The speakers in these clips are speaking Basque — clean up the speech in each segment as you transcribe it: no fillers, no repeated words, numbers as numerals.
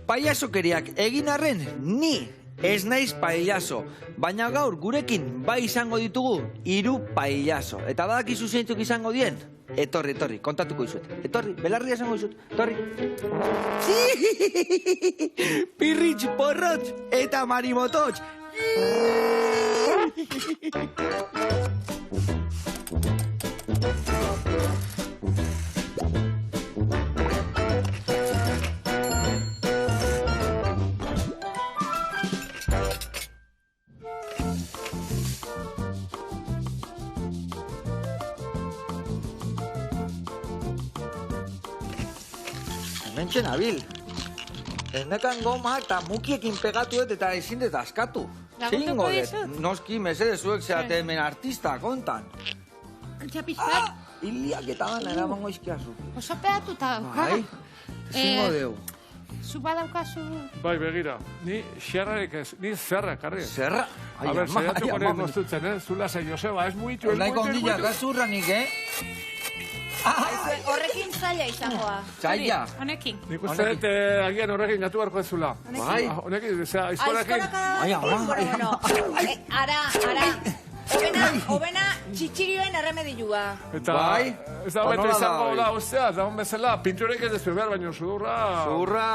Pailasokeriak egin arren, ni ez naiz pailaso, baina gaur gurekin bai izango ditugu 3 pailaso. Eta badakizu zeintzuk izango dien? Etorri, kontatuko izuet. Etorri, belarria izango izut. Etorri. Pirritx, porrotx eta marimototx. Hementxe nabil. Enekan goma eta mukiekin pegatu eta ezin dut askatu. Lagunduko dizut? Noski, mesede zuek zeate hemen artista, kontan. Txapizkat? Iliak eta gana eramango izkiazu. Oso pegatuta dauka. Bai, ezingo deu. Zu badaukazu... Bai, begira, ni xerrarik ez, ni zerra, karri. Zerra? A ber, saiatuko nire moztutzen, Zula ze, Joseba, ez muitu, ez Naiko muitu, ondila, gazurranik, Horrekin zaila izangoa. Zaila. Honekin. Nik uste dut agian horrekin gatu beharko ez Zula. Bai. Honekin, aizkorakin. Ara. Obena txitxirioen erremedilua. Eta, ez da bete izango da, ostea, da hon bezala, pinturek ez dezu behar, baina sudurra... Sudurra...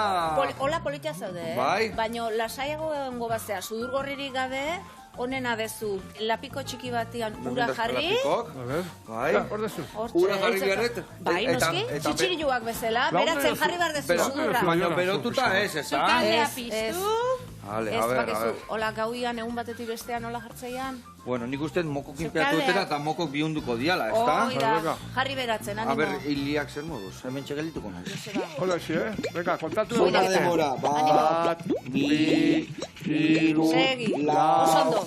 Hola politia zaude, Bai. Baina lasaiago egongo bazea, sudur gorririk gabe, honena dezu, lapiko txiki batian ura jarri... A ver, bai. Hor dezu. Ura jarri beharret... Bai, noski, txitxirioak bezala, beratzen jarri behar dezu sudurra. Baina berotuta ez, ez da? Zukaldea piztu... Ez bakizu, hola gauian egun batetik bestean hola jartzeian. Bueno, nik uste mokokin peatu dutela eta mokok bihunduko diala, ez da? Oida, jarri beratzen, animo. A ber, hiliak zer moduz, hemen txegelituko naiz. Hola, xi, Venga, kontatu. Zona demora, bat, bi, hiru, Segi, lau... osondo.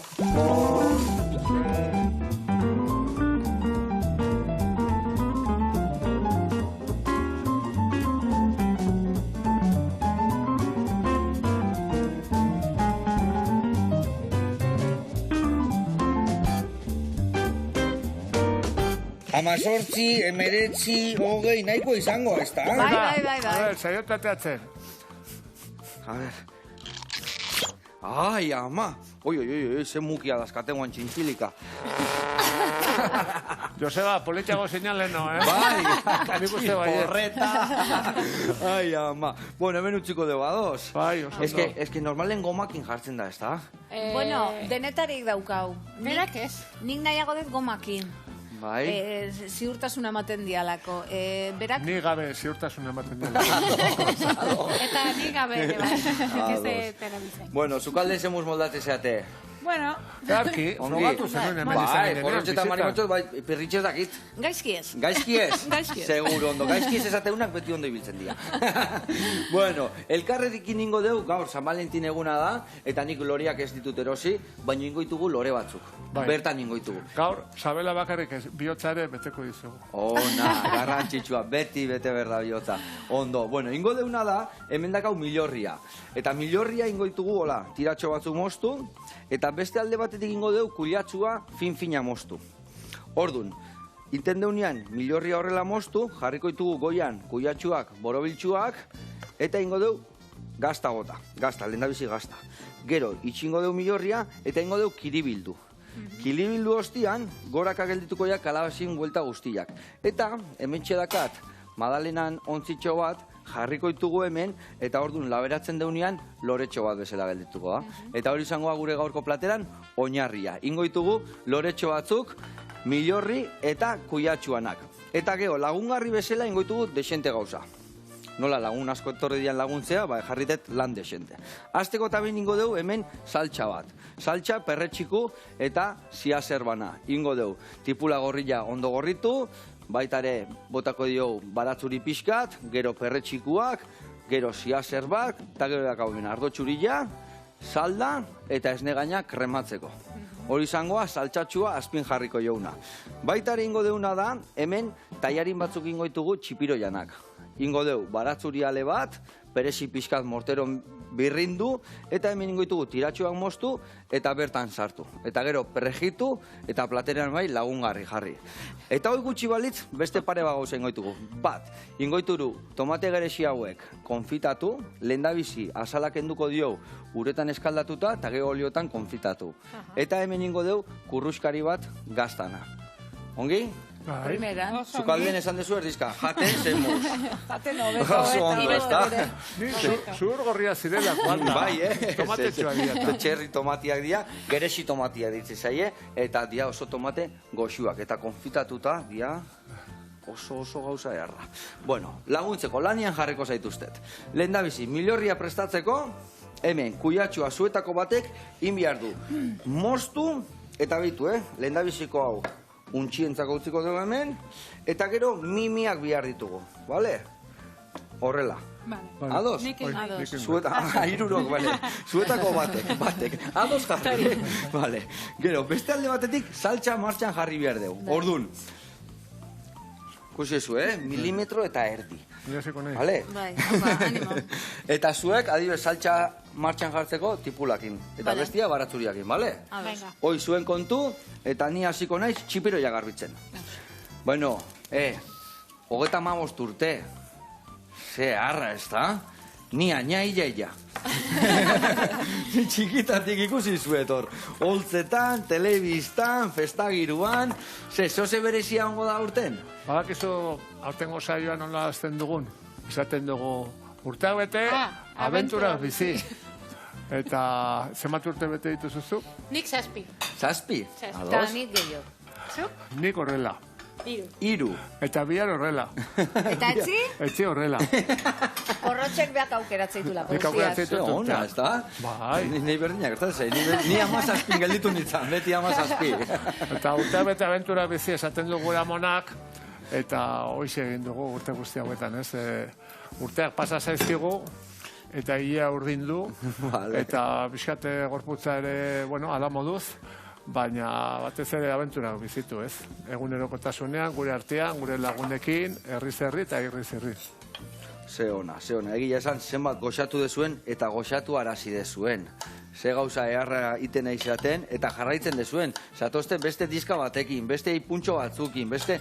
Amazortzi, emeretzi, hogei, nahiko izango, ez da? Bai. A ver, saiotateatzen. A ver... Ai, ama! Oi, ze mukia dazkatengoan txintxilika. Joseba, politxago seinaleno, Bai, Nik uste bai, porreta. Ai, ama. Bueno, hemen utziko dugu ados. Bai, oso ondo. Ez que normalen gomakin jartzen da, ez da? Bueno, denetarik daukau. Berak ez. Nik nahiago dut gomakin. Bai. Ziurtasuna ematen dialako. Berak... Ni gabe ziurtasuna ematen dela. Eta nik gabe, bai. Ez de telebizai. Bueno, zukalde zemuz moldate zeate. Bueno, Garki, frogatu zenuen hemen izan Bai, ginenean, porrotxe eta bizita. marimotxos, bai, pirritxez dakit. Gaizki ez. Gaizki ez? Gaizki ez. Seguro ondo, gaizki ez esateunak beti ondo ibiltzen dira. Bueno, elkarrekin ingo deu, gaur San Valentin eguna da, eta nik loriak ez ditut erosi, baina ingoitugu lore batzuk. Bai. Bertan ingoitugu. Gaur, sabela bakarrik ez, bihotza ere beteko dizugu. Ona, garrantzitsua, beti bete berda bihotza. Ondo, bueno, ingo deuna da, hemen dakau milorria. Eta milorria ingoitugu, hola, tiratxo batzuk moztu, eta beste alde batetik ingo deu kuliatzua fin-fina moztu. Ordun, inten deunean milorria horrela moztu, jarriko ditugu goian kuliatxuak, borobiltxuak, eta ingo deu gazta gota, lehendabizi gazta. Gero, itxingo deu milorria, eta ingo deu kiribildu. Kiribildu ostian, goraka geldituko ja kalabazin buelta guztiak. Eta, hemen txedakat, Madalenan ontzitxo bat, jarriko ditugu hemen, eta ordun laberatzen deunean loretxo bat bezala geldituko da. Eta hori izangoa gure gaurko plateran, oinarria. Ingo ditugu loretxo batzuk, milorri eta kuiatxuanak. Eta gero, lagungarri bezala ingo ditugu desente gauza. Nola lagun asko etorri dian laguntzea, jarritet lan desente. Azteko eta behin ingo dugu hemen saltxa bat. Saltxa, perretxiku eta ziazerbana. Ingo dugu, tipula gorrilla ondo gorritu, baitare botako dio baratzuri pixkat, gero perretxikuak, gero ziazerbak, eta gero dakau hemen ardo txurila, salda eta esnegaina krematzeko. Hori izangoa saltxatxua azpin jarriko jauna. Baitare ingo deuna da, hemen taiarin batzuk ingo ditugu txipiro janak. Ingo deu, baratzuri ale bat, peresi pixkat morteron birrindu, eta hemen ingoitugu tiratxoak moztu, eta bertan sartu. Eta gero perrejitu, eta platerean bai lagungarri jarri. Eta hoi gutxi balitz, beste pare bat gauza ingoitugu. Bat, ingoituru tomate geresi hauek konfitatu, lehendabizi azalak enduko dio uretan eskaldatuta, eta gero oliotan konfitatu. Eta hemen ingo deu kurruskari bat gaztana. Ongi? Primera. Zukalden esan dezu erdizka, jaten zemuz. Jaten hobeto Oso ondo, ezta? Zuhur gorria zirela, kualda. Bai, Tomate txoa dira. Txerri tomatiak dira, geresi tomatiak ditze zaie, eta dia oso tomate goxuak, eta konfitatuta, dia oso gauza eharra. Bueno, laguntzeko, lanian jarriko zaituztet. Lehendabizi, milorria prestatzeko, hemen, kuiatxua zuetako batek, inbiar du. Moztu, eta bitu, lehendabiziko hau, untxientzako utziko dugu hemen, eta gero mimiak bihar ditugu, bale? Horrela. Vale. Ados? Ados. Irurok, bale. Zuetako batek. Ados jarri. Vale. Gero, beste alde batetik, saltxa martxan jarri behar dugu. Ordun. Kusezu, milimetro eta erdi. Vale? Bai, animo. Eta zuek, adibes, saltxa martxan jartzeko tipulakin. Eta bestia baratzuriakin, bale? Venga. Hoi zuen kontu, eta ni hasiko naiz txipiroia garbitzen. Bueno, 35 urte. Ze harra, ez da? Ni añaia. Txikitatik ikusi zuet hor. Holtzetan, telebistan, festagiruan, zoze berezia ongo da urten? Badakizu, aurtengo saioan nola azten dugun. Esaten dugu, urteak bete, abenturak bizi. Eta zenbat urte bete dituzuzu? Nik 7. 7? Eta Ados? nik gehiago. Zuk? Nik horrela. 3. Eta bihar horrela. Eta etzi, Etzi horrela. korrotxek beak aukeratzei dula. Nik aukeratzei Ze ona, ez da? Bai. Ni berdinak, ez da? Ni 17 gelditu nintzen, beti 17. Eta urteak bete abenturak bizi esaten dugu gure amonak, eta hoize egin dugu urte guzti hauetan, ez? Urteak pasa zaizkigu, eta ia urdindu, Vale. eta bizkate gorputza ere, bueno, ala moduz, baina batez ere abenturak bizitu, ez? Egunerokotasunean, gure artean, gure lagunekin, herriz herri eta irriz herri. Ze ona. Egia esan, zenbat goxatu dezuen eta goxatu arazi dezuen. Ze gauza eharra iten izaten eta jarraitzen dezuen. Zatozten beste diska batekin, beste ipuntxo batzukin, beste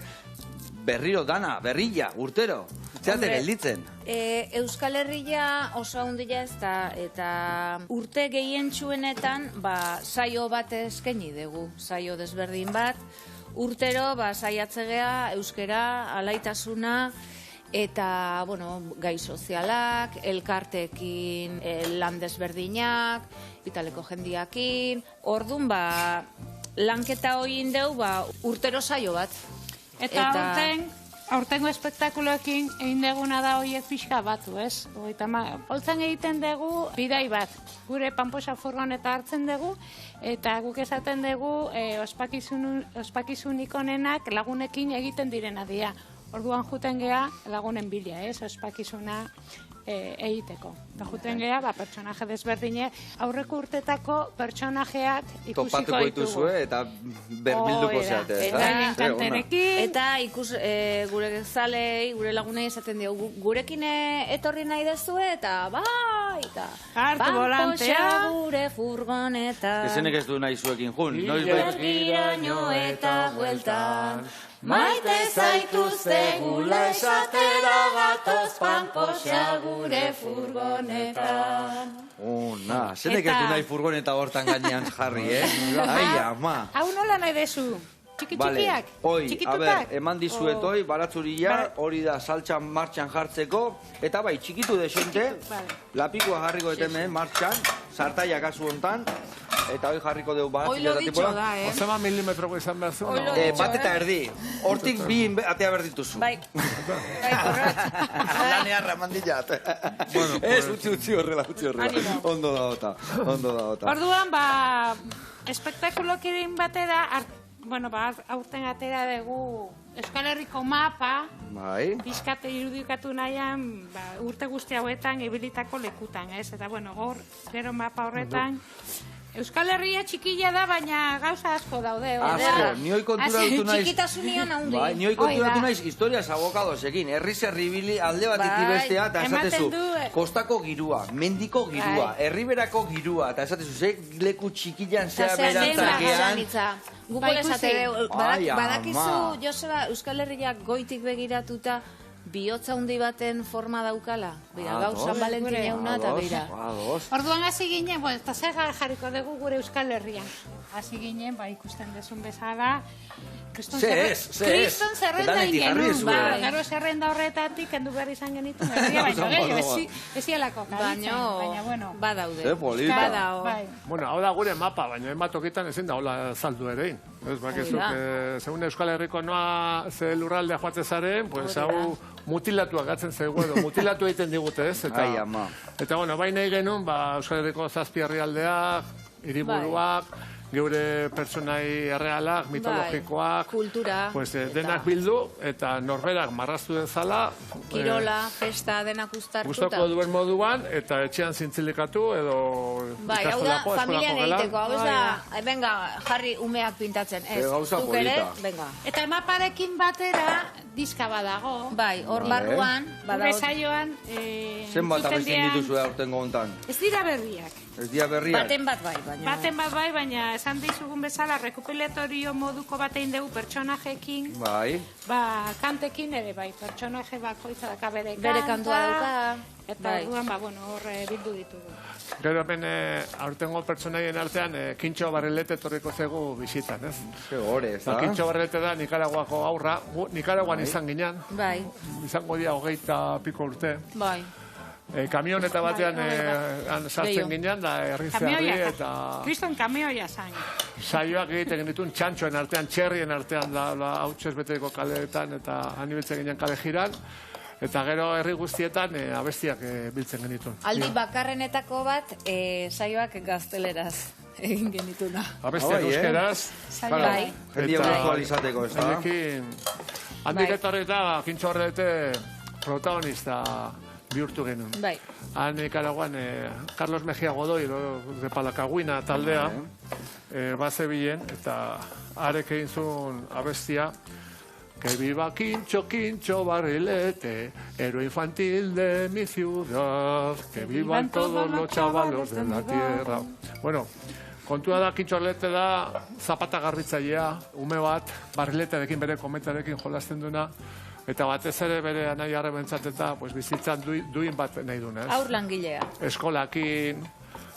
berriro dana, berrilla, urtero. Zeate gelditzen. Euskal Herria oso handia ez da, eta urte gehientsuenetan saio bat eskaini dugu, saio desberdin bat. Urtero saiatzegea euskera, alaitasuna, eta, bueno, gai sozialak, elkartekin, lan desberdinak, bitaleko jendiakin. Ordun, lanketa hoin deu, urtero saio bat. Eta aurtengo espektakuloekin egin deguna da hoiek pixka batu, ez? Holtzan egiten dugu bidai bat. Gure panposa furgoneta hartzen dugu, eta guk esaten dugu ospakizunik onenak lagunekin egiten direna dira. Orduan juten gea lagunen bila, ez? Ospakizuna egiteko. Eta juten gea, pertsonaje desberdine, aurreko urtetako pertsonajeak ikusiko Topatuko dituzue eta berbilduko zeate. Eta enkanterekin. Eta gure zalei, gure lagunei esaten dugu, gurekin etorri nahi dezue, eta eta Hartu volantea. gure furgoneta. Ezenek ez du nahi zuekin jun. Noiz Giraino eta bueltan, maite zaituzte gula esatera gatoz panposa gure furgonetan. Ona, zenek ez du nahi furgoneta hortan gainean jarri, Ai, ama. Hau nola nahi dezu? Txiki-txikiak? Hoi, a Txikitutak? ber, eman dizuet hoi, baratzuria, hori da saltxan martxan jartzeko, eta bai, txikitu desente, lapikoa jarriko hemen martxan, sartaia kasu hontan, eta hoi jarriko dugu baratzila eta tipola. Ozema milimetroko izan behar zu? Bat eta erdi, hortik bi atea behar dituzu. Bai, korrot. Lanearra mandilat. Ez, utzi horrela. Ondo da ota. Orduan, espektakulokirin batera, aurten atera dugu Euskal Herriko mapa, Bai. bizkate irudikatu nahian, urte guzti hauetan ibilitako lekutan, ez? Eta, gero mapa horretan, Euskal Herria txikila da, baina gauza asko daude. Asko, ni hoi konturatu naiz. Txikitasunian haundi. Bai, ni hoi konturatu naiz historias abokadosekin. Herri zerribili alde batetik bestea, eta esatezu, kostako girua, mendiko girua, herriberako girua, eta esatezu, ze leku txikilan zea berantzakean. Gukole esate, badakizu, Joseba, Euskal Herriak goitik begiratuta, bihotza hundi baten forma daukala. Bira, gauzan Valentin jauna eta bira. Orduan hasi ginen, eta zer jarriko dugu gure Euskal Herrian. Hasi ginen, ikusten dezun bezala, kriston zerrenda ingenun. Gero zerrenda horretatik, endu behar izan genitu, baina ez hielako karitzen. Baina, bueno. Badaude. Bueno, hau da gure mapa, baina ematokitan ezin da hola saldu ere. Ez bakizuk, segun Euskal Herriko noa ze lurraldea joate zaren, pues hau mutilatuak gatzen zego edo, mutilatu egiten digute, ez? Eta, bueno, bai nahi genuen, Euskal Herriko zazpi herrialdeak, hiriburuak, geure pertsonai errealak, mitologikoak, kultura, denak bildu, eta norberak marraztu dezala. Kirola, festa, denak uztartuta. Gustoko duen moduan, eta etxean zintzilikatu, edo ikastolako, familian egiteko, hau ez da, venga, jarri umeak pintatzen, ez, zuk ere, venga. Eta maparekin batera, diska badago. Bai, hor barruan, gure saioan, zenbat abesten dituzu aurtengo hontan? Ez dira berriak. Ez dira berriak? Baten bat bai, baina esan dizugun bezala, rekupilatorio moduko batein dugu pertsonajekin, kantekin ere bai, pertsonaje bakoitza daka bere kantua dauka. Eta orduan, hor bildu ditugu. Gero hemen aurtengo pertsonaien artean Kintxo Barrilete etorriko zegu bizitan, ez? Segore, ez da? Kintxo Barrilete da Nikaraguako aurra, Nikaraguan izan ginen, izango dia 20 piko urte. Bai. Kamioneta batean sartzen ginen, da herri eta... Kriston kamioia zain. Saioak egiten genituen txantxoen artean, txerrien artean, hautsez beteko kaleetan, eta anibiltzen ginen kale jiran. Eta gero herri guztietan abestiak biltzen genituen. Aldi bakarrenetako bat, saioak gazteleraz egin genituna. Abestiak euskeraz. Jendia virtualizateko, ez da? Handik etorri eta Kintxo Barrilete protagonista bihurtu genuen. Bai. Han Nikaraguan Carlos Mejia Godoy, de Palacagüina taldea, bazebilen, eta arek egin zuen abestia, que viva Kintxo, Kintxo Barrilete, héroe infantil de mi ciudad, que vivan todos los chavalos de la tierra. Bueno, kontua da, Kintxo Barrilete da zapata garritzailea, ume bat, Barriletearekin bere kometarekin jolasten duna, eta batez ere bere anai harrementzat eta bizitzan duin bat nahi duna. Aur langilea. Eskolakin,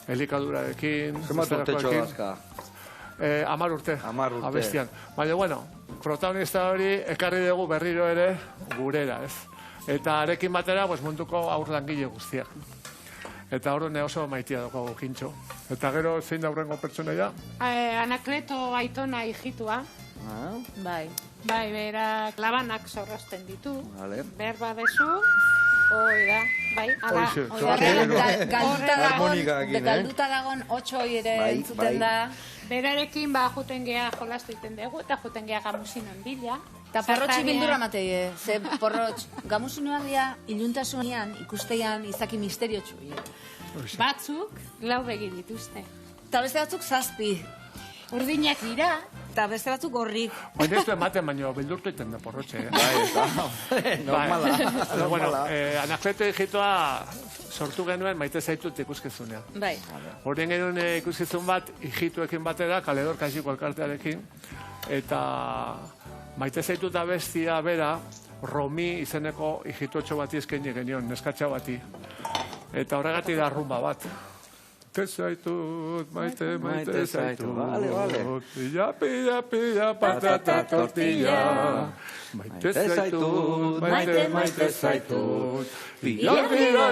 elikadurarekin. Zenbat urtetxo dazka? 10 urte. Abestian. Baina, bueno, protagonista hori ekarri dugu berriro ere gurera, ez? Eta arekin batera munduko aur langile guztiak. Eta horren oso maitia dugu Kintxo. Eta gero zein da hurrengo pertsonaia? Anakleto Aitona hijitua. Bai. Bai, berak labanak zorrozten ditu. Behar badezu, bai, galduta dagon 8 ere entzuten da. Berarekin juten geha jolastu iten dugu, eta juten geha gamuzinon bila. Eta porrotxi bildura matei, ze porrotx, gamuzinuak dira iluntasunean ikustean izaki misteriotxu. Batzuk, 4 begi dituzte. Eta beste batzuk 7. Urdinak dira, eta beste batzuk gorrik. Baina ez du ematen, baina bildurtu iten da porrotxe. Normala. Bueno, Anakleto hijitoa sortu genuen maite zaitut ikuskizunean. Bai. Horien genuen ikuskizun bat, hijituekin batera, Kaledor Kaxiko elkartearekin, eta maite zaitut abestia bera, Romi izeneko hijitotxo bati eskaini genion, neskatxa bati. Eta horregatik da rumba bat. Maite zaitut, maite zaitut. Pilla, pilla, pilla, patata tortilla. Maite zaitut, maite zaitut. Pilla, pilla,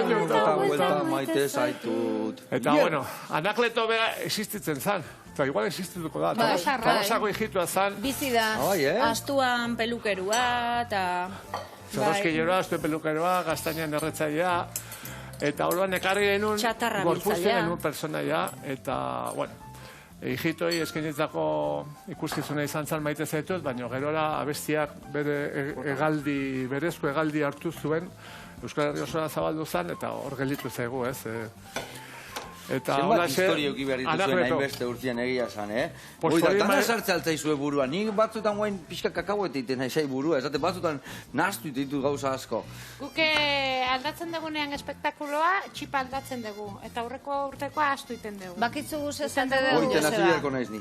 vuelta, maite zaitut. Eta, bueno, Anakleto bera existitzen zan. Eta igual existituko da. Tolosako hijitua zan. Bizi da, astuan pelukerua, eta... Zorrozkileroa, astuen pelukeroa, gaztainan erretzailea. Eta horban ekarri genuen, gorpuzten genuen personaia, eta, bueno, hijitoi eskenitzako ikuskizuna izan zan maite zaitut, baina gerora abestiak bere berezko hegaldi hartu zuen, Euskal Herri osoa zabaldu zan, eta hor gelditu zaigu, ez? Zenbat historio eki behar dituzuen hainbeste urtien egia zan, Oida, dana sartze altzaizue burua. Nik batzutan guain pixka kakauet egiten naizai burua. Esate batzutan nahastu ditut gauza asko. Guke aldatzen dugunean espektakuloa, txipa aldatzen dugu. Eta aurreko urtekoa astu iten dugu. Bakitzu guz esan dugu. Oiten azideako naiz ni.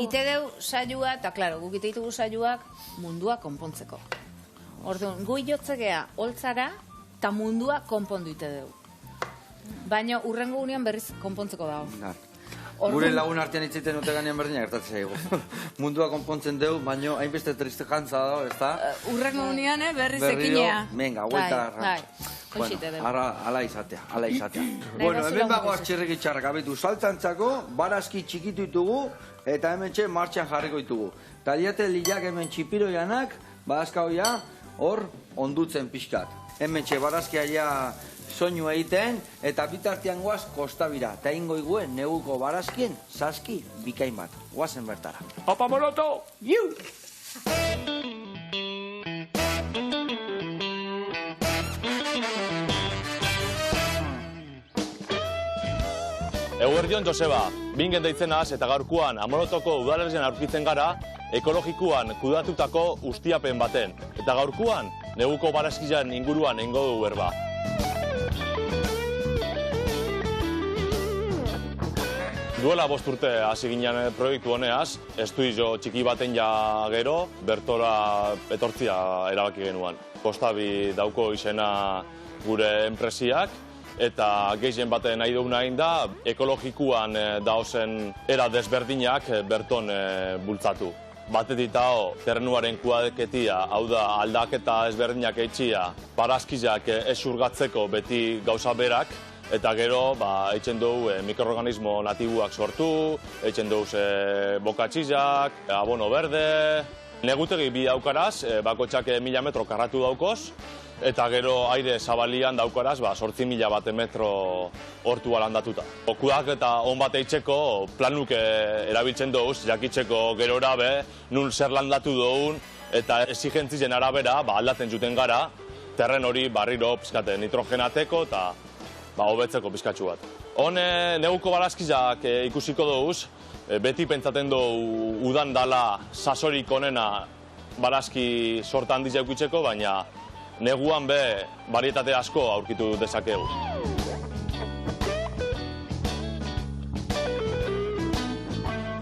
Ite dugu saioa, eta klaro, guk ite ditugu saioak mundua konpontzeko. Orduan, gu jotzegea holtzara, eta mundua konpondu ite dugu. Baina urrengo gunean berriz konpontzeko dago. Gure lagun artean itzaiten dute ganean berdina gertatzen zaigu. Mundua konpontzen dugu, baina hainbeste triste jantza dago, ez da? Urrengo gunean berriz ekinea. Venga, guelta. Ala izatea. Bueno, hemen bago txerreki txarrak abetu. Saltzantzako, barazki txikitu ditugu, eta hemen txe martxan jarriko ditugu. Taliate lilak hemen txipiroianak, barazka hoia, hor ondutzen pixkat. Hemen txe barazkia ja soinu egiten, eta bitartian guaz kostabira. Eta ingo iguen neguko barazkien, saski, bikain bat. Guazen bertara. Opa moroto! Iu! Eguerdion, Joseba, bingen deitzenaz eta gaurkuan Amorotoko udalerrian aurkitzen gara ekologikuan kudatutako ustiapen baten. Eta gaurkuan, neguko barazkian inguruan eingo dugu berba. Duela 5 urte hasi ginen proiektu honeaz, estudio txiki baten ja gero, bertora etortzia erabaki genuan. Kostabi dauko izena gure enpresiak, eta gehien baten nahi duguna egin da, ekologikuan daozen era desberdinak berton bultzatu. Batetik dago, terrenuaren kuadeketia, hau da aldaketa ezberdinak eitxia, barazkiak ez urgatzeko beti gauza berak, eta gero, eitzen dugu mikroorganismo natibuak sortu, eitzen dugu bokatxizak, abono berde. Negutegi bi daukaraz, bakotxak 1000 metro karratu daukoz, eta gero aire zabalian daukaraz, 8.000 bat metro hortua landatuta. Kudak eta on bat eitzeko planuk erabiltzen dugu, jakitzeko gerora be, nun zer landatu dugun, eta exigentzien arabera aldatzen juten gara, terren hori barriro pizkate nitrogenateko eta hobetzeko pizkatxu bat. Hone neguko barazkizak ikusiko dugu, beti pentsaten dugu udan dala sasorik onena barazki sorta handiz eukitzeko, baina neguan be barietate asko aurkitu dezakegu.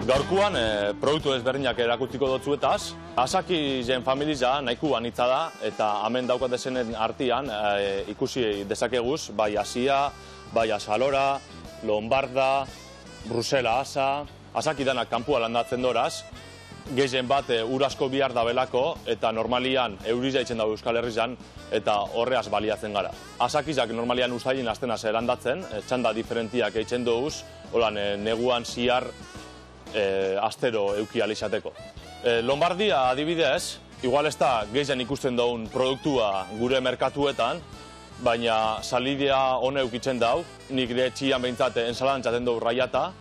Gaurkuan produktu ezberdinak erakustiko dotzuetaz. Asaki zen familia nahiko anitza da, eta hemen daukatezenen artean ikusi dezakeguz, bai Asia, bai Asalora, Lombarda, Brusela asa, asaki danak kanpua landatzen doraz, gehien bat ur asko bihar dabelako, eta normalian euriza itzen dago Euskal Herrian, eta horreaz baliatzen gara. Asakizak normalian ustailin hasten az landatzen, txanda diferentiak eitzen doguz, neguan ziar astero euki alizateko. Lombardia adibidez, igual ez da gehien ikusten daun produktua gure merkatuetan, baina salidea hone eukitzen dau, nik ere txian behintzat ensalantzat dugu raiata,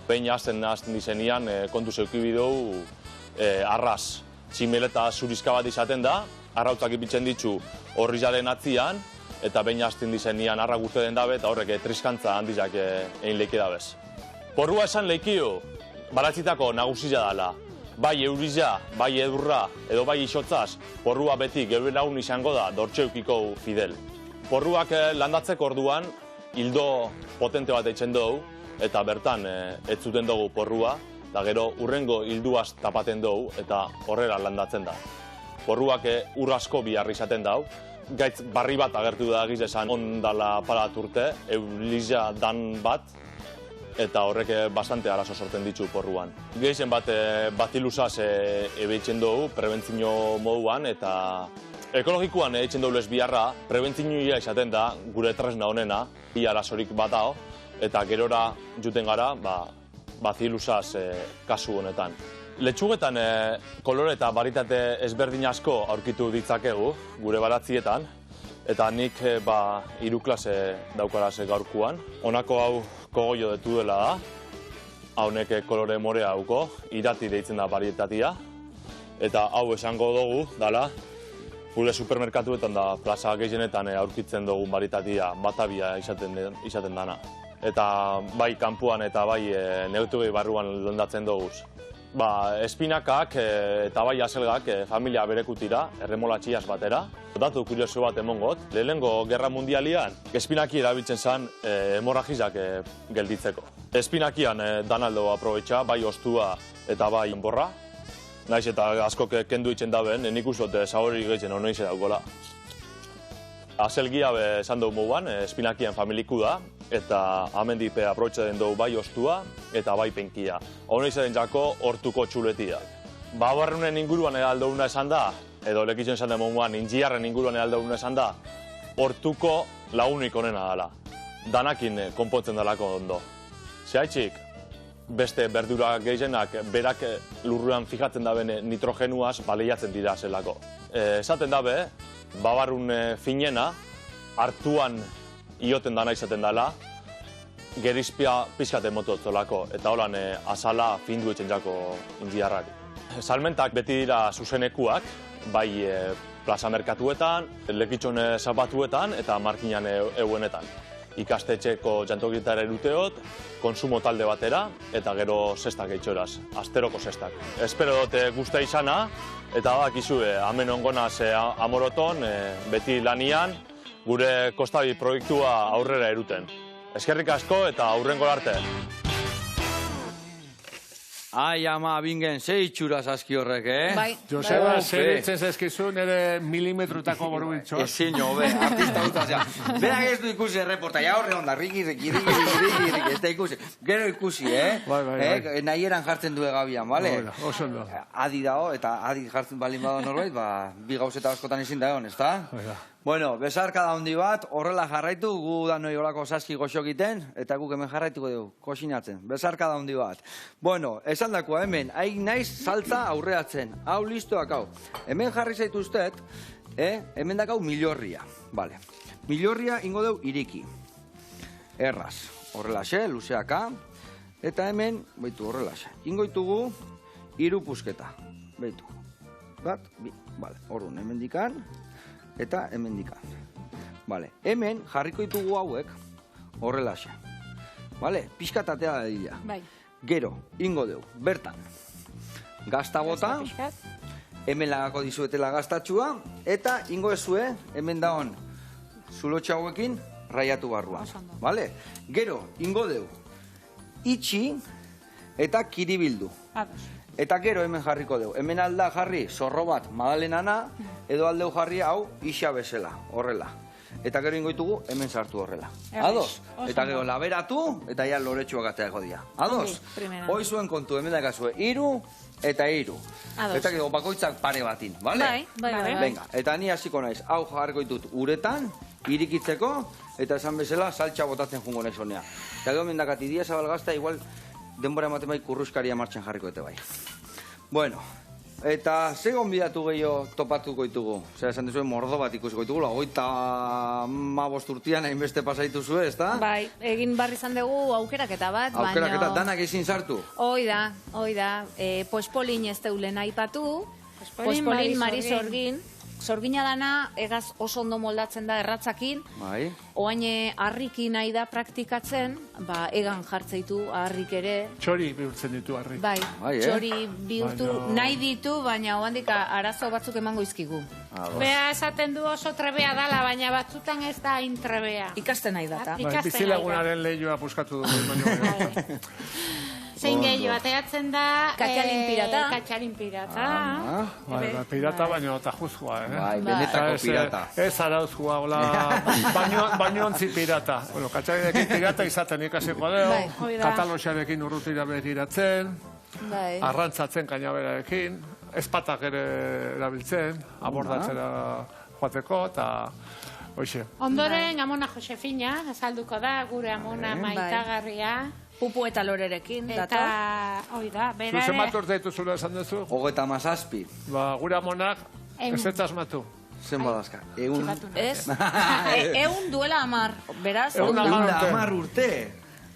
baina azten dizenian kontuz eukibidou arraz. Tximeleta zurizka bat izaten da, arrautzak ipitzen ditu horrizaren atzian, eta baina azten dizenian arra guzti den dabe, eta horrek triskantza handizak egin leiki dabez. Porrua esan leikio, baratzitako nagusila dala. Bai euriza, bai edurra, edo bai isotzaz, porrua beti geure lagun izango da dortxeukiko fidel. Porruak landatzeko orduan, hildo potente bat eitzen dugu, eta bertan ez zuten dugu porrua, eta gero urrengo hilduaz tapaten dugu, eta horrela landatzen da. Porruak ur asko bihar izaten dau, gaitz barri bat agertu da egiz esan ondala parat urte, euriza dan bat, eta horrek bastante arazo sortzen ditu porruan. Gehien bat batiluzaz ebeitzen dugu, prebentzio moduan, eta ekologikoan eitzen dugu lesbiarra, prebentzioa izaten da, gure tresna honena, bi arazorik bat dao, eta gerora juten gara, batiluzaz kasu honetan. Letxugetan kolore eta baritate ezberdin asko aurkitu ditzakegu, gure baratzietan, eta nik 3 klase daukaraz gaurkuan. Honako hau kogoio detu dela da, haunek kolore morea hauko, irati deitzen da barietatia, eta hau esango dugu, dala, gure supermerkatuetan da plaza gehienetan aurkitzen dugun barietatia batabia izaten dana. eta bai kanpuan eta bai neurtugi barruan landatzen doguz. Espinakak eta bai azelgak familia berekutira, erremolatxiaz batera. Datu kurioso bat emongot, lehenengo gerra mundialian espinaki erabiltzen zen hemorragizak gelditzeko. Espinakian danaldo aprobetxa, bai ostua eta bai enborra. Naiz eta askok kendu itzen daben, nik usot zabori gehitzen honoiz edaukola. Azelgia esan dugu mugan, espinakien familiku da, eta amendipe aprobetxa den dugu bai ostua eta bai penkia. Honoiz edan jako hortuko txuletia. Barrunen inguruan edaldouna esan da, edo lekitzen esan den mugan, injiarren inguruan edaldouna esan da, hortuko launik onena dela. Danakin konpontzen dalako ondo. Zehaitxik, beste berdura gehienak berak lurruan fijatzen daben nitrogenuaz baleiatzen dira zelako. Esaten dabe, babarrun finena, hartuan ioten dana izaten dela, gerizpia pizkate mototzolako, eta holan azala findu etxen jako indiarrari. Salmentak beti dira zuzenekuak, bai plaza merkatuetan, lekitxon zapatuetan eta markinan euenetan. Ikastetxeko jantokitara eruteot, konsumo talde batera, eta gero zestak eitxoraz, asteroko zestak. Espero dute guztia izana, eta bakizue, hemen ongonaz amoroton, beti lanian, gure kostabi proiektua aurrera eruten. Eskerrik asko eta aurrengo arte. Ai, ama, bingen, ze itxuraz aski horrek, Bai. Joseba, zer ditzen zezkizu nire milimetrutako boru bitxoa. Ezin jo, artista utazia. Berak ez du ikusi erreportaia horre onda, riki, ez da ikusi. Gero ikusi, Bai. Nahieran jartzen du egabian, bale? Oso ondo. Adi dao, eta adi jartzen balin bado norbait, bi gauzeta askotan ezin da egon, ez da? Bueno, besarka da handi bat, horrela jarraitu, gu da noi olako saski goxok iten, eta guk hemen jarraituko dugu, kosinatzen. Besarka da handi bat. Bueno, esan dako hemen, haik naiz saltza aurreatzen. Hau listoak hau. Hemen jarri zaituztet, hemen dakau milorria. Vale. Milorria ingo dugu iriki. Erraz. Horrelaxe, luzeaka. Eta hemen, baitu horrelaxe. Ingo ditugu, 3 pusketa. Baitu. Bat, bi. Vale, orrun, hemen dikan. Eta hemen dikan. Vale. Hemen jarriko ditugu hauek horrelaxe. Vale? Pixkatatea da dira. Bai. Gero, ingo dugu, bertan. Gazta bota, hemen lagako dizuetela gaztatxua, eta ingo ezue, hemen daon zulotxa hauekin raiatu barruan. Vale? Gero, ingo dugu, itxi eta kiribildu. Eta gero hemen jarriko dugu. Hemen alda jarri zorro bat madalenana, edo aldeu jarri hau isa bezala, horrela. Eta gero ingoitugu hemen sartu horrela. Ados? Eta gero laberatu, eta ja loretsuak ateako dira. Ados? Hoi zuen kontu, hemen dakazue, 3 eta 3. Eta gero bakoitzak pare batin, bale? Bai. Venga, eta ni hasiko naiz, hau jarriko ditut uretan, irikitzeko, eta esan bezala saltxa botatzen jungo naiz honea. Eta gero mendakati dia zabalgazta, igual denbora ematen bai kurruskaria martxan jarriko eta bai. Bueno, eta ze gonbidatu gehiago topatuko ditugu? Osea, esan duzuen mordo bat ikusiko ditugu, 35 urtean hainbeste pasaitu zuen, ez da? Bai, egin barri izan dugu aukeraketa bat, baina... Aukeraketa, danak ezin sartu? Hoi da. Pospolin ez deulen aipatu, Pospolin Mari Sorgin, Sorgina dana, egaz oso ondo moldatzen da erratzakin, oain harriki nahi da praktikatzen, egan jartzeitu harrik ere. Txori bihurtzen ditu harrik. Bai, txori bihurtu nahi ditu, baina oandik arazo batzuk emango izkigu. Bea esaten du oso trebea dala, baina batzutan ez da hain trebea. Ikasten nahi data. Bizilagunaren lehioa puskatu dugu. Zein gehiago, ateatzen da... Katxalin pirata. Katxalin pirata. Pirata baino eta juzgoa, Bai, benetako pirata. Ez arauzkoa, hola, baino ontzi pirata. Bueno, katxalinekin pirata izaten ikasiko dugu, kataloxarekin urrutira begiratzen, arrantzatzen kainaberarekin, ezpatak ere erabiltzen, abordatzera joateko, eta... Hoxe. Ondoren, Amona Josefina, azalduko da, gure Amona maitagarria. Pupu eta lorerekin, eta hoi da, bera ere... Zuzen bat urte dituzula esan duzu? 37. Gure Amonak, ez ez asmatu. Zen badazka, egun... Ez? Egun duela 10, beraz? Egun 10 urte.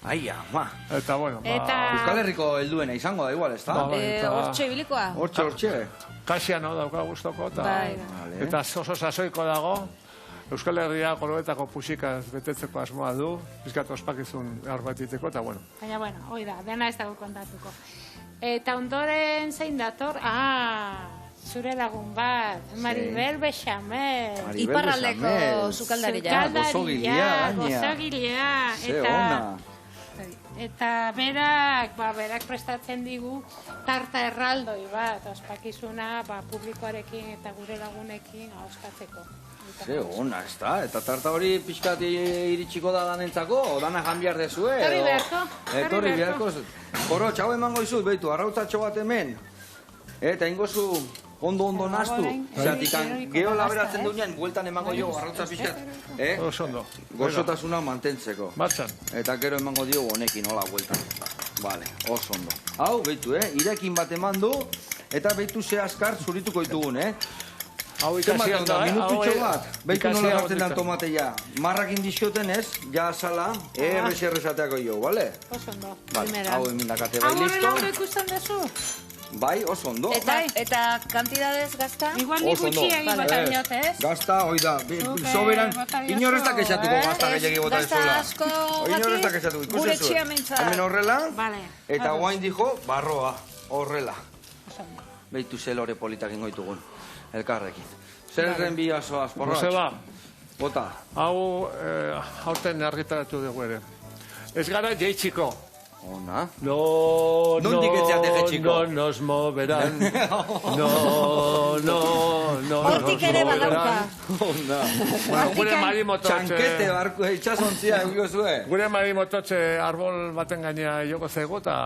Ai, ama. Eta, bueno, Euskal Herriko helduena izango da igual, ez da? Hortxe ibilikoa? Hortxe. Kasiano dauka guztoko, eta oso sasoiko dago. Euskal Herria Koloretako puxikaz betetzeko asmoa du, pizkat ospakizun arbait iteko, eta bueno. Baina, bueno, hoi da, dena ez dago kontatuko. Eta ondoren zein dator? Zure lagun bat, Maribel Bechamel. Iparraldeko sukaldaria. Gozogilea. Eta berak prestatzen digu tarta erraldoi bat, ospakizuna publikoarekin eta gure lagunekin ospatzeko. Ze ona, ez da? Eta tarta hori pixkat iritsiko da danentzako, o dana janbiar dezue? Etorri beharko. Koro, txau emango izut, behitu, arrautzatxo bat hemen. Eta ingozu ondo nastu. Zeratik, geho laberatzen duenean, bueltan emango jo, arrautza pixkat. Oso Gozotasuna mantentzeko. Martxan. Eta gero emango dio honekin, hola, bueltan. Vale, oso ondo. Hau, behitu, irekin bat eman du, eta behitu ze askar zurituko ditugun, Hau ikasian da, minututxo bat, behitu nola gartzen dan tomateia. Marrakin dizkioten ez, ja sala, errezateako jo, bale? Oso ondo. Hau emindakate bai, listo. Hau horrela ikusten dezu? Bai, oso ondo. Eta kantidadez gazta? Igual ni gutxi egin bota dinot, ez? Gazta, hoi da, soberan, inorreztak esatuko gazta gehiagi bota ezula. Gazta asko Inoreztak esatuko, ikusen zuen. Hemen horrela, eta guain dijo, barroa, horrela. Behitu zelore politak ingoitugun, elkarrekin. Zerren bi asoaz, porrotx. Joseba. Bota. Hau, haurten argitaratu dugu ere. Ez gara jeitxiko. Ona. Nondik etzeate jetxiko? No nos moverán. No. Hortik ere badauka. Ona. Gure marimototxe... Txankete barko, itxasontzia egio zuen. Gure marimototxe arbol baten gainea joko zaigu eta...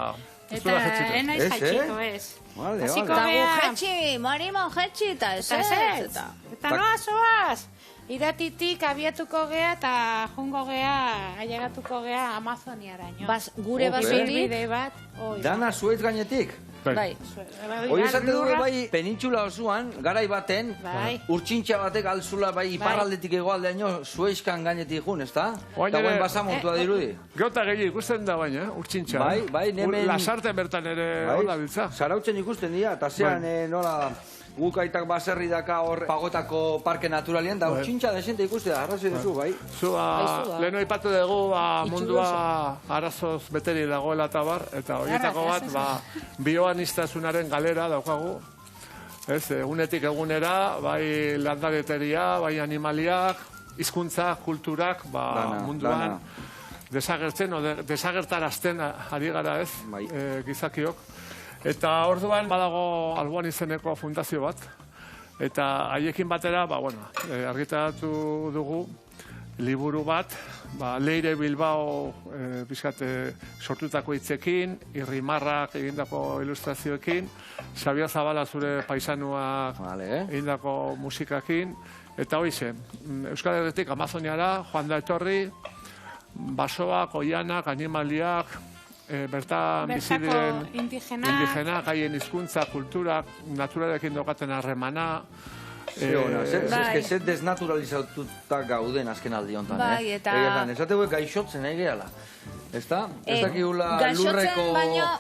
Eta enaiz jaitxiko, ez. Vale. Eta jetxi, marimo jetxi, eta ez. Eta noa zoaz. Iratitik abiatuko gea eta jungo gea, ailegatuko gea Amazoniaraino. Gure basotik. Dana zuez gainetik. Bai. Hoi esate dugu bai penintxula osoan, garai baten, urtsintxa batek alzula bai iparraldetik egoaldeaino zueizkan gainetik jun, ezta? Eta guen basamontua dirudi. Gota gehi ikusten da baina, urtsintxa. Bai, nemen... Lasarte bertan ere hola biltza. Sarautzen ikusten dira, eta zean nola... Gukaitak baserri daka hor pagotako parke naturalien, da urtsintxa desente ikustea, arrazoi duzu, bai? Leheno ipatu dugu mundua arazoz beteri dagoela eta bar, eta horietako bat bioanistazunaren galera daukagu. Egunetik egunera, bai landareteria, bai animaliak, hizkuntza, kulturak, munduan desagertzen, desagertarazten ari gara ez, gizakiok. Eta orduan badago Alboan izeneko fundazio bat, eta haiekin batera, argitaratu dugu liburu bat, Leire Bilbao sortutako hitzekin, Irrimarrak egindako ilustrazioekin, Xabier Zabala zure paisanuak egindako musikakin, eta hoize, Euskal Herritik Amazoniara, joan da etorri, basoak, oianak, animaliak, bertan bizi diren indigenak, haien hizkuntza, kulturak, naturalekin daukaten harremana. Ez desnaturalizatuta gauden azken aldi honetan. Bai, eta... Esategu gaixotzen egeala. Ez da? Ez dakigula lurreko...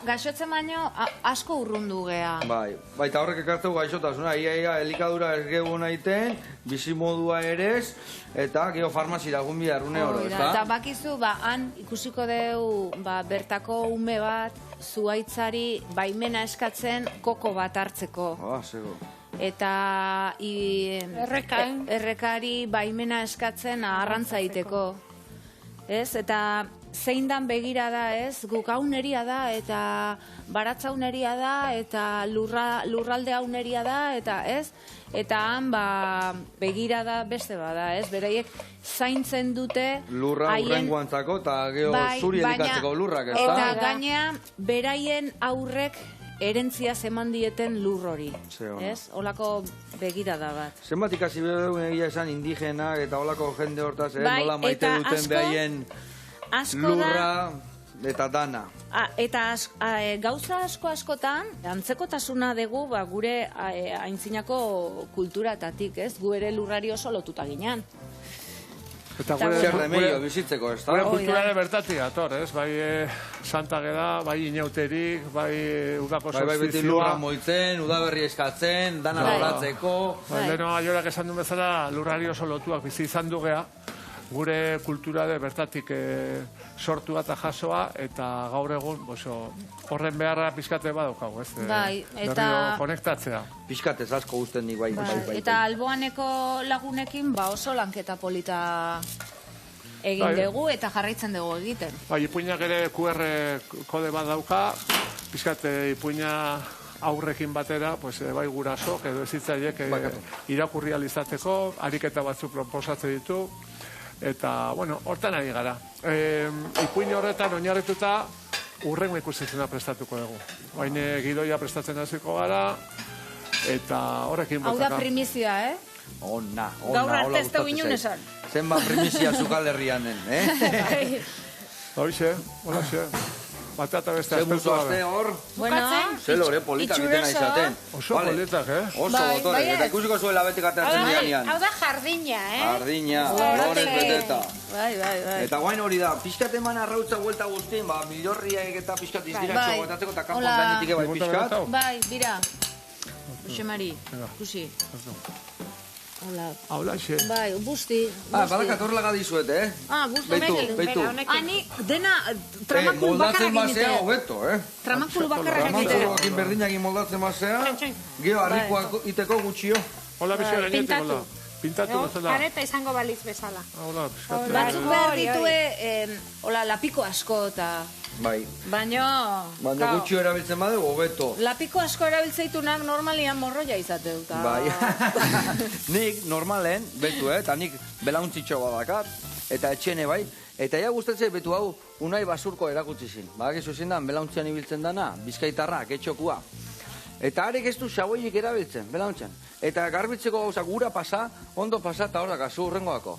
Gaixotzen baino asko urrundu gea. Bai, eta horrek ekartegu gaixotasuna. Ia elikadura ez gehu nahiten, bizimodua erez, eta geofarmazira egun bihar une oro, ez da? Eta bakizu, han ikusiko deu bertako ume bat, zuaitzari baimena eskatzen koko bat hartzeko. Zego. Eta errekari baimena eskatzen arrantza egiteko. Eta zein dan begira da, guk hauneria da, eta baratza hauneria da, eta lurralde hauneria da, eta han begira da beste bada, beraiek zaintzen dute... Lurra urrengoantzako eta geho zuri elikatzeko lurrak, ez da? Eta gainea, beraien aurrek erentzia zeman dieten lur hori, Olako begirada bat. Zenbat ikasi behar egia esan indigenak eta olako jende hortaz, nola maite duten behaien lurra eta dana. Eta gauza askotan, antzekotasuna dugu gure aintzinako kulturatatik, gu ere lurrari oso lotuta ginean. Zer remedio bizitzeko, ez da? Gure kultura ere bertatik ator, ez? Bai Santa Geda, bai inauterik, bai udako solstizioa. Bai beti lurra moitzen, udaberri eskatzen, dana loratzeko. Leheno aiorak esan duen bezala lurrari oso lotuak bizi izan du gea. Gure kultura de bertatik sortua eta jasoa, eta gaur egun horren beharra pixkate badaukagu, ez? Bai, eta... konektatzea. Pixkatez asko guzten nik bai. Eta alboaneko lagunekin oso lanketa polita egin dugu eta jarraitzen dugu egiten. Bai, ipuinak ere QR kode bat dauka, pixkate ipuina aurrekin batera, bai gurasok edo ezitzaiek irakurri alizateko, ariketa batzuk proposatzen ditu, eta, bueno, hortan ari gara. Ipuin horretan oinarrituta urrengo ikuskizuna prestatuko dugu. Baina gidoia prestatzen hasiko gara, eta horrekin botaka. Hau da primizia, Ona, gaur arte ez dugu inun esan. Zenba primizia zukal herrianen, Hoxe, holaxe. Batea eta beste aspertu gabe. Hor, zelore politak itena izaten. Oso politak, Oso botorek, eta ikusiko zuela betik ateratzen dianean. Hau da jardina, Jardina, horrez beteta. Bai. Eta guain hori da, pixkat eman arrautza vuelta guztien, milorriak eta pixkat izdiratxo botatzeko, eta kanpon gainetik bai pixkat. Bai, bira. Uxe Mari, ikusi. Hola, xe. Bai, busti. Badakat horrela gadizuet, busti. Beitu. Ani, dena tramakulu bakarrak moldatzen basea hobeto, Tramakulu bakarrak egitea. Tramakulu berdinak moldatzen basea, gero harrikoak iteko gutxio. Hola, bizio gainetik, hola. Pintatu bezala. Kareta izango baliz bezala. Hola, pizkatu. Batzuk behar ditue, hola, lapiko asko eta... Bai. Baina gutxio erabiltzen badu, hobeto. Lapiko asko erabiltzeitunak normalian morroia izate dut. Bai. Nik normalen, betu, eta nik belauntzitxo badakat, eta etxene bai, eta ja gustatzea betu hau unai basurko erakutsi zin. Badakizu zindan, belauntzian ibiltzen dana, bizkaitarrak, etxokua. Eta arek ez du xaboiik erabiltzen, belauntzian. Eta garbitzeko gauza gura pasa, ondo pasa, eta horak azu urrengoako.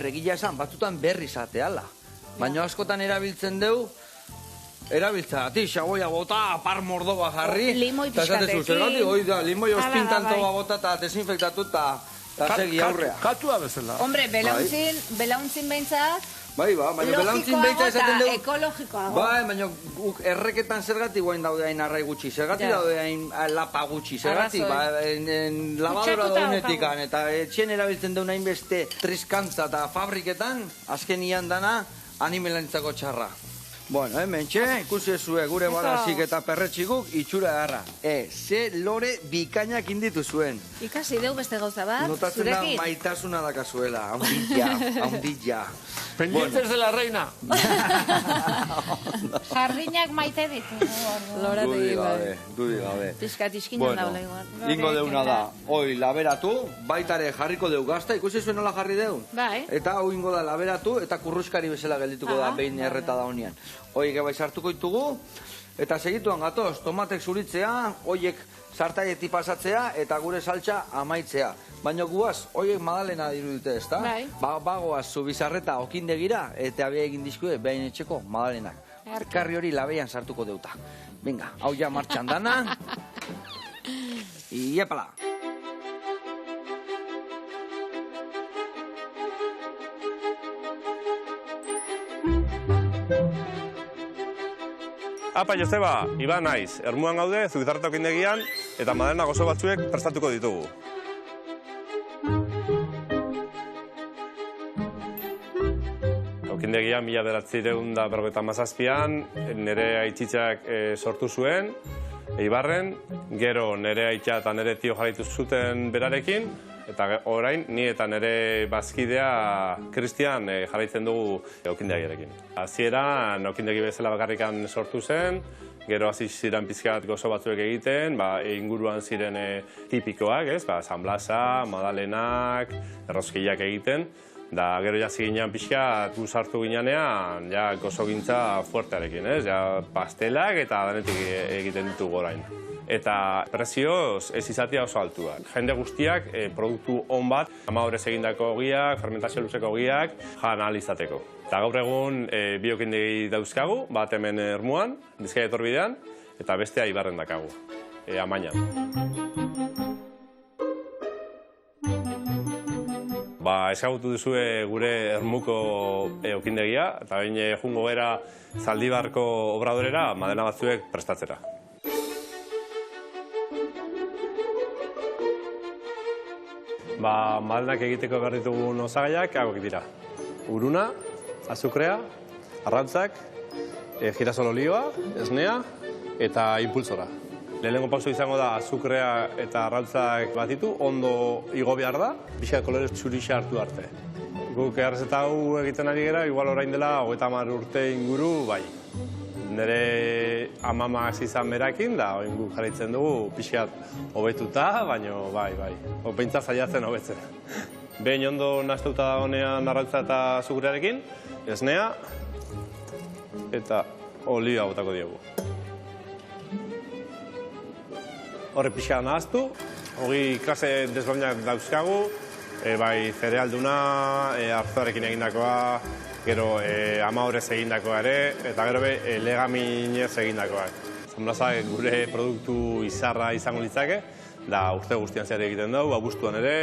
Egila esan, batzutan berri zateala. Baina askotan erabiltzen deu, erabiltza, xaboia bota, par mordoba jarri. Limoi pixkatekin. Zergatik, hoi da, limoi ospintantoa bota eta desinfektatu eta segi aurrea. Katua bezala. Hombre, belauntzin behintzat, baina belauntzin behintzat esaten dugu. Ekologikoago. Baina erreketan zergatik guain daude hain arrai gutxi, zergatik daude hain lapa gutxi, zergatik, lavadora daunetikan, eta etxen erabiltzen duen hain beste triskantza eta fabriketan, azkenian dana, animelantzako txarra. Bueno, mentxe, ikusi ezue gure barazik eta perretxikuk itxura garra. Ze lore bikainak inditu zuen. Ikasi deu beste gauza bat, notatzen zurekin. Da maitasuna dakazuela, haundilla. Pendientes de la reina. Jardinak maite ditu. Dudi gabe. Piskat iskinan daula igual. Ingo deuna da, hoi laberatu, baitare jarriko deu gazta, ikusi zuen nola jarri deu? Bai. Eta hau ingo da laberatu, eta kurruskari bezala geldituko da behin erreta da honean. Hoi gebai sartuko ditugu, eta segituan gatoz, tomatek zuritzea, hoiek sartaieti pasatzea, eta gure saltza amaitzea. Baina guaz, hoiek madalena dirudite, ezta? Bai. Bagoaz, zu bizarreta okindegira, eta abia egin dizkue, behin etxeko madalenak. Karri hori labeian sartuko deuta. Venga, hau ja martxan dana. Iepala. Apa, Joseba, Iban naiz. Ermuan gaude, Zubizarreta okindegian, eta madalena gozo batzuek prestatuko ditugu. Okindegian, 1957an, nire aitzitzak sortu zuen, Eibarren, gero nire aitza eta nire tio jarraitu zuten berarekin, eta orain, ni eta nire bazkidea Kristian jarraitzen dugu okindegiarekin. Hasieran okindegi bezala bakarrikan sortu zen, gero hasi ziren pizkat gozo batzuek egiten, inguruan ziren tipikoak, San Blasa, madalenak, erroskillak egiten, da gero jasi ginean pixkat gu sartu ginean, gozo gintza fuertearekin, pastelak eta danetik egiten ditugu orain. Eta prezioz ez izatea oso altuak. Jende guztiak produktu on bat, 10 horrez egindako ogiak, fermentazio luzeko ogiak, jan ahal izateko. Eta gaur egun bi okindegi dauzkagu, bat hemen Ermuan, Bizkaia etorbidean, eta bestea Ibarren dakagu, Amainan. Ezagutu duzue gure Ermuko okindegia, eta bain jungo gera Zaldibarko obradorera Madalena batzuek prestatzera. Madalenak egiteko behar ditugun osagaiak hauek dira. Uruna, azukrea, arrautzak, girasol olioa, esnea eta impulsora. Lehenengo pauso izango da azukrea eta arrautzak batitu, ondo igo behar da, pixka kolore txurixa hartu arte. Guk errezeta hau egiten ari gera, igual orain dela 30 urte inguru, bai. Nire amama izan berakin, da oin guk jarraitzen dugu pixkat hobetuta, baina bai. Opintza zailatzen hobetzen. Behin ondo nastuta dagoenean arrautza eta azukrearekin, esnea eta olioa botako diogu. Horre pixka nahaztu, hori klase desberdinak dauzkagu, bai zerealduna, arzoarekin egindakoa, gero amaurez egindakoa ere, eta gero legaminez egindakoa. Zanblaza gure produktu izarra izango litzake, da urte guztian zer egiten dugu, abuztuan ere,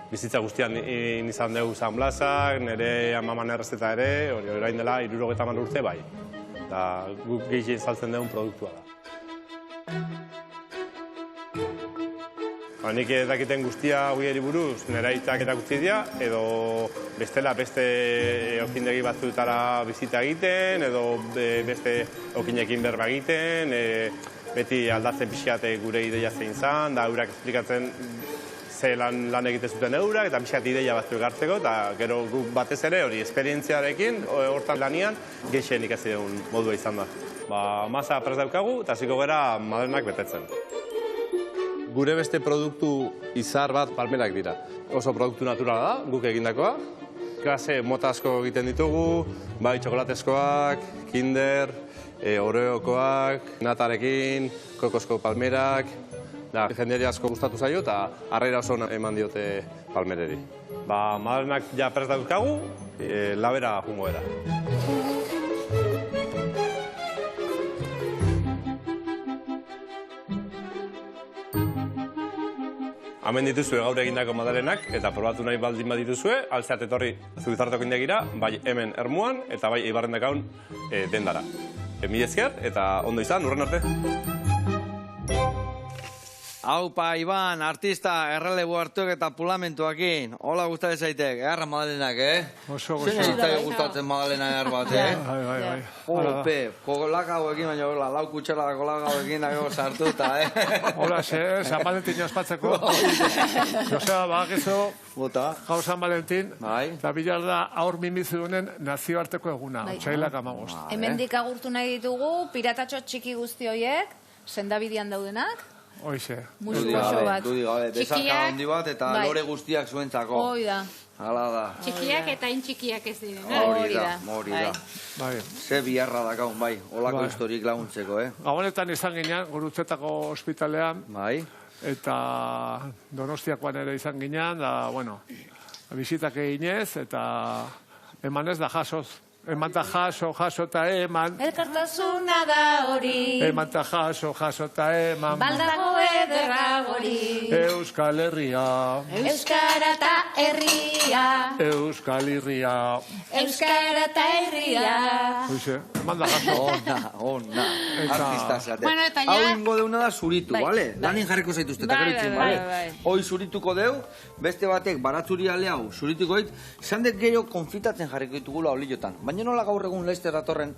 bizitza guztian izan dugu zanblazak, nire amaman errezeta ere, hori orain dela 70 urte bai. Da guk gehien saltzen dugun produktua da. Nik dakiten guztia guieri buruz, nire aitak erakutsi dira, edo bestela beste okindegi batzutara bizita egiten, edo beste okinekin berba egiten, beti aldatzen pixkat gure ideia zein zan, da eurak esplikatzen ze lan egiten zuten eurak, eta pixkat ideia batzu egartzeko, eta gero guk batez ere hori esperientziarekin, hortan lanian, gehien ikasi dugun modua izan da. Masa prest daukagu, eta ziko gara Madalenak betetzen. Gure beste produktu izar bat palmerak dira. Oso produktu naturala da, guk egindakoa. Klase mota asko egiten ditugu, bai txokolatezkoak, Kinder, Oreokoak, natarekin, kokosko palmerak. Jenderi asko gustatu zaio eta harrera oso eman diote palmereri. Madalenak ja prest dauzkagu, labera jungo era. Hemen dituzue gaur egindako Madalenak, eta probatu nahi baldin badituzue, altzeat etorri Zubizarteko indegira, bai hemen Ermuan, eta bai Eibarren dakaun dendara. Mila esker, eta ondo izan, urren arte. Aupa, Iban, artista, errelebu hartuek eta pulamentuakin. Hola, gustatzen zaitek, egarra Madalenak, Oso Zein gustatzen Madalena egar bat, Bai. Ope, kolakauekin, baina hola, lau kutxera kolakauekin dago sartuta, Hola, San Valentin ospatzeko. Joseba, bagizu, gau San Valentin, eta bilar da aur mimizudunen nazioarteko eguna, otsailak 15. Hemendik agurtu nahi ditugu, piratatxo txiki guzti horiek, sendabidean daudenak. Hoize. Musu oso bat. Dudi gabe, desarka handi bat eta lore guztiak zuentzako. Hoi da. Hala da. Txikiak eta intxikiak ez diren. Hori da. Ze biharra dakaun, bai, holako historik laguntzeko, Gabonetan izan ginean, Gurutzetako ospitalean. Bai. Eta Donostiakoan ere izan ginean, da, bueno, bizitak eginez, eta emanez da jasoz. Eman ta jaso eta eman. Elkartasuna da hori. Eman ta jaso eta eman. Baldago ederra hori. Euskal Herria. Euskara eta herria. Euskal Herria. Euskara eta herria. Hoize, eman da jaso. Ona. Artista zate. Bueno, eta ja... Hau ingo deuna da zuritu, bale? Lanin jarriko zaituzte, eta gero bale? Hoi zurituko deu, beste batek baratzuri ale hau zurituko dit, zandet gero konfitatzen jarriko ditugula oliotan. Baina nola gaur egun Leicester datorren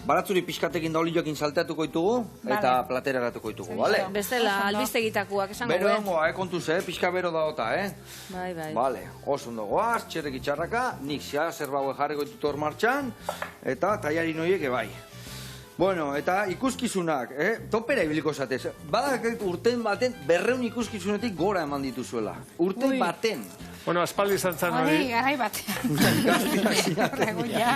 baratzuri pixkatekin da olioekin salteatuko ditugu eta platera eratuko ditugu, bale? Bestela, albistegitakuak esango. Bero ongoa, kontuz, pixka bero daota, Bai. Bale, oso ondo goaz, txerrek itxarraka, nik zerbaue jarriko ditutu hor martxan, eta taiari noiek bai. Bueno, eta ikuskizunak, topera ibiliko zatez. Badak urten baten, 200 ikuskizunetik gora eman dituzuela. Urten baten. Bueno, aspaldi zantzan hori. Garai batean. Horregun, ja.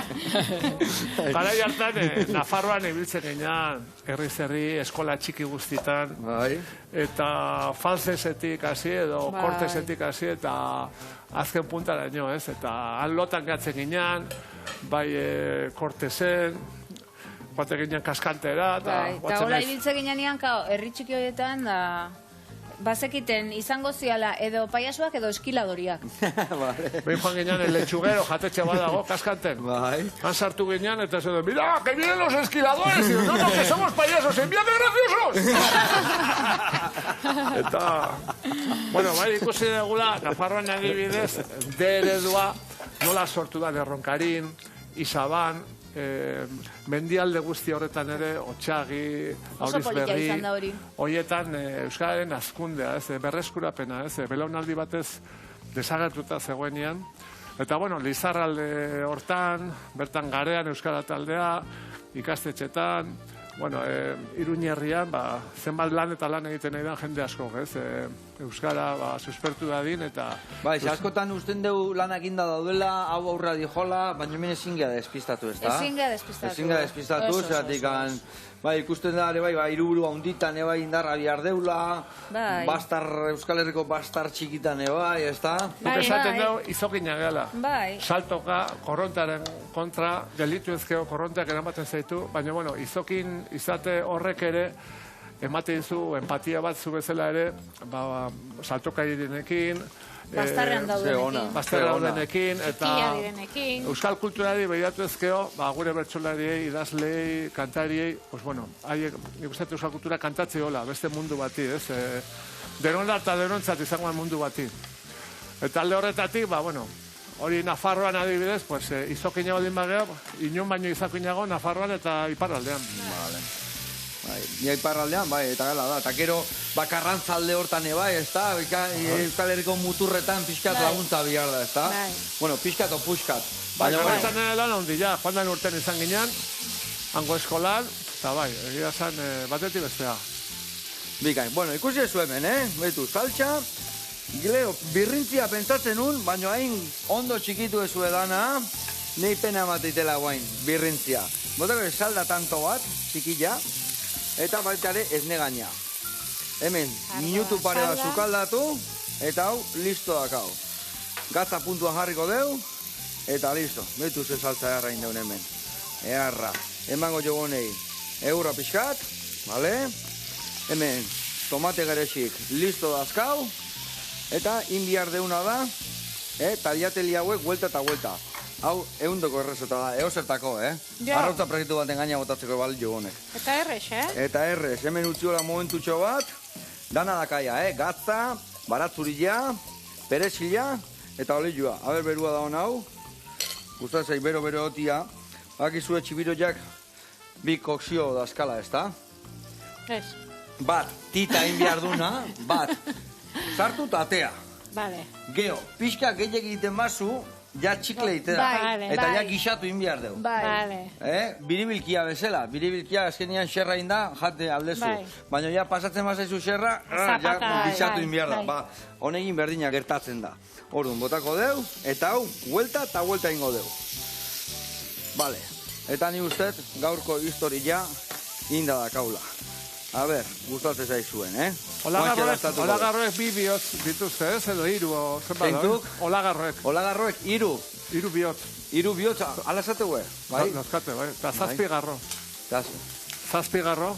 Garai hartan, Nafarroan ibiltzen genean, herri eskola txiki guztitan. Eta falsesetik hasi edo kortesetik hasi eta azken puntaraino, ez? Eta han lotan gatzen ginean, bai kortesen, bate ginean kaskantera. Eta hola ibiltzen ginean, herri txiki horietan, bazekiten izango ziala edo paiasuak edo eskiladoriak. Behin joan ginean el lechuguero, jatetxe badago, kaskanten. Han sartu ginean, eta esan, mira, que vienen los esquiladores. Y no, que somos payasos, envíate graciosos. Eta, bueno, bai ikusi degula, Nafarroan adibidez, eredua nola sortu da Erronkarin, Isaban, mendialde guzti horretan ere, Otxagi, Aurizberri, horietan Euskararen azkundea, berreskurapena, belaunaldi batez desagertuta zegoenean. Eta, bueno, Lizarralde hortan, bertan garean Euskara taldea, ikastetxetan, bueno, Iruñerrian, zenbat lan eta lan egiten nahi da jende asko, Euskara suspertu dadin, eta... Bai, askotan usten dugu lanak inda daudela, hau aurra dijola, baina hemen ezin gea despistatu, ez da? Ezin gea despistatu. Ezin gea despistatu, zeratik, bai, ikusten da, bai, iruburu handitan, bai, indarra bihar deula, bastar, Euskal Herriko bastar txikitan, bai, ez da? Nik esaten dugu, izokina gehala. Bai. Saltoka, korrontaren kontra, delitu ezkeo korronteak eramaten zaitu, baina, bueno, izokin izate horrek ere, ematen zu, empatia bat zu bezala ere, saltoka direnekin, Bastarrean daudenekin, eta direnekin. Euskal kulturari behiratu ezkeo, gure bertsolariei, idazleei, kantariei, pues bueno, nik uste Euskal kultura kantatze hola, beste mundu bati, ez? Denonda eta denontzat izangoan mundu bati. Eta alde horretatik, bueno, hori Nafarroan adibidez, pues izokina baldin bagea, inun baino izokinago Nafarroan eta iparraldean. Ni iparraldean, bai, eta gala da. Eta gero, Karrantzalde hortan bai, ez da? Euskal Herriko muturretan pixkat laguntza bihar da, ez da? Bueno, pixkat o puxkat. Karrantzan lan handi, ja, joan den urten izan ginean, hango eskolan, eta bai, egia zan batetik bestea. Bikain, bueno, ikusi ezu hemen, Betu, saltxa, gileo, birrintzia pentsatzen un, baina hain ondo txikitu ezu edana, nahi pena mateitela guain, birrintzia. Botako salda tanto bat, txikilla, eta baitare ez negaina. Hemen, minutu pare bat zukaldatu, eta hau, listo dakau. Gatza puntuan jarriko deu, eta listo. Betu ze saltza erra indeun hemen. Earra, emango jogonei, eurra pixkat, bale? Hemen, tomate gerexik, listo dazkau, eta inbiar deuna da, taliateli hauek, huelta eta huelta. Hau, eundoko errezeta da, eosertako, Arrautza proiektu baten gaina botatzeko balio honek. Eta errez, Eta errez, hemen utziola momentutxo bat, dana dakaia, gatza, baratzurila, perezila, eta olioa. Aber berua da hon hau, gustatzei bero otia, bakizue txibiroiak bi kokzio dazkala, ez da? Ez. Bat, tita inbiar duna, bat, sartu eta atea. Bale. Geo, pixka gehiak egiten bazu, ja txikle ite da. Eta ja gixatu inbiar deu. Biribilkia bezala. Biribilkia azkenian xerra inda, jate aldezu. Baina ja pasatzen bazaizu xerra, ja gixatu inbiar da. Honegin berdina gertatzen da. Orduan, botako deu, eta hau, huelta eta huelta ingo deu. Bale. Eta ni ustez, gaurko historia inda da kaula. A ber, gustatzen zaizuen, Olagarroek bi bihotz dituzte, edo hiru, zenbat, Olagarroek. Olagarroek, hiru. Hiru bihotz. Hiru bihotz, ala esatue, bai? Nazkate, bai. Eta zazpigarro. Zazpigarro.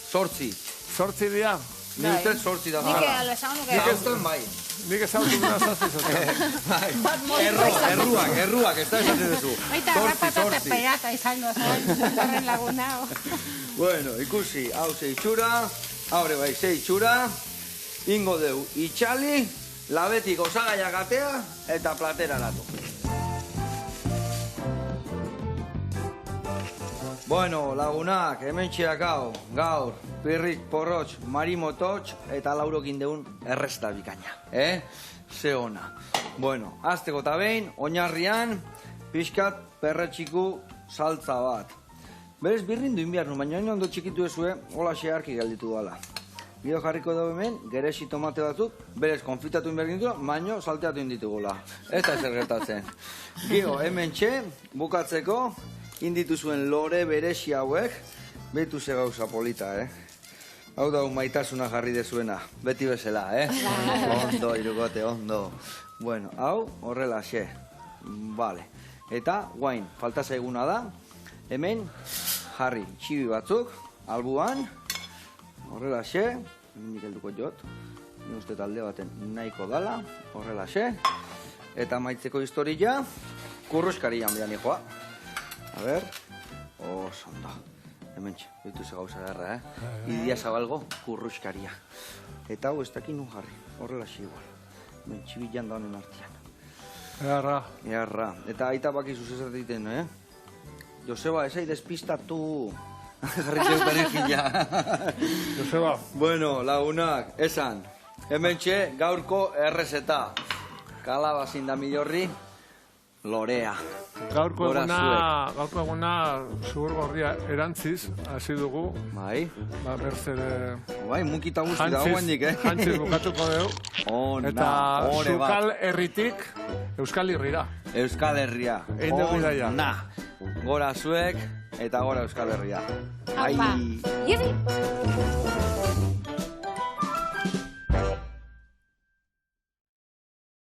Sortzi. Sortzi dira. Ni ustez sortzi da. Nik esan nuke. Nik ez duen bai. Nik ezagutu duna zazpi. Erruak, ez da esaten duzu. Baita, rapatate peata izango zen, horren laguna. Bueno, ikusi, hau ze itxura, haure bai ze itxura, ingo deu itxali, labetik osagaia gatea eta platera latu. Bueno, lagunak, hemen txeakau, gaur, pirrik, porrotx, marimototx eta laurokin deun erresta bikaina, Ze ona. Bueno, azteko eta behin, oinarrian, pixkat perretxiku saltza bat. Berez birrindu inbiarnu, baina hain ondo txikitu ezue, hola xeharki galditu dala. Bideo jarriko dugu hemen, geresi tomate batzuk, berez konfitatu inbergintu, baino salteatu inditugula. Ez da ezer gertatzen. Gio, hemen txe, bukatzeko, inditu zuen lore beresi hauek, betu ze gauza polita, Hau da, maitasuna jarri dezuena, beti bezala, Ondo, irukote, ondo. Bueno, hau, horrela xe. Vale. Eta, guain, falta zaiguna da, hemen, jarri txibi batzuk, albuan, horrela xe, hemen helduko jot, ni uste talde baten nahiko dala, horrelaxe. Eta maitzeko historia, kurruskarian bian joa. A ber, oso ondo. Hementxe, bitu ze gauza derra, Idia Zabalgo, kurruskaria. Eta hau ez dakin nun jarri, horrelaxe igual. Hementxe bilan da honen artean. Earra. Eta aita baki zuzezat egiten, Joseba, esai despistatu. Jarri perejila. Joseba. Bueno, lagunak, esan. Hementxe, gaurko errezeta. Kalabazin da Millorri, lorea. Gaurko eguna zuhur gorria erantziz, hasi dugu. Bai. Berzere... Bai, mukita guzti da guendik, Jantziz bukatuko dugu. Eta Zukal herritik Euskal Herrira. Euskal Herria. Egin dugu idaia. Gora zuek eta gora Euskal Herria. Jebi!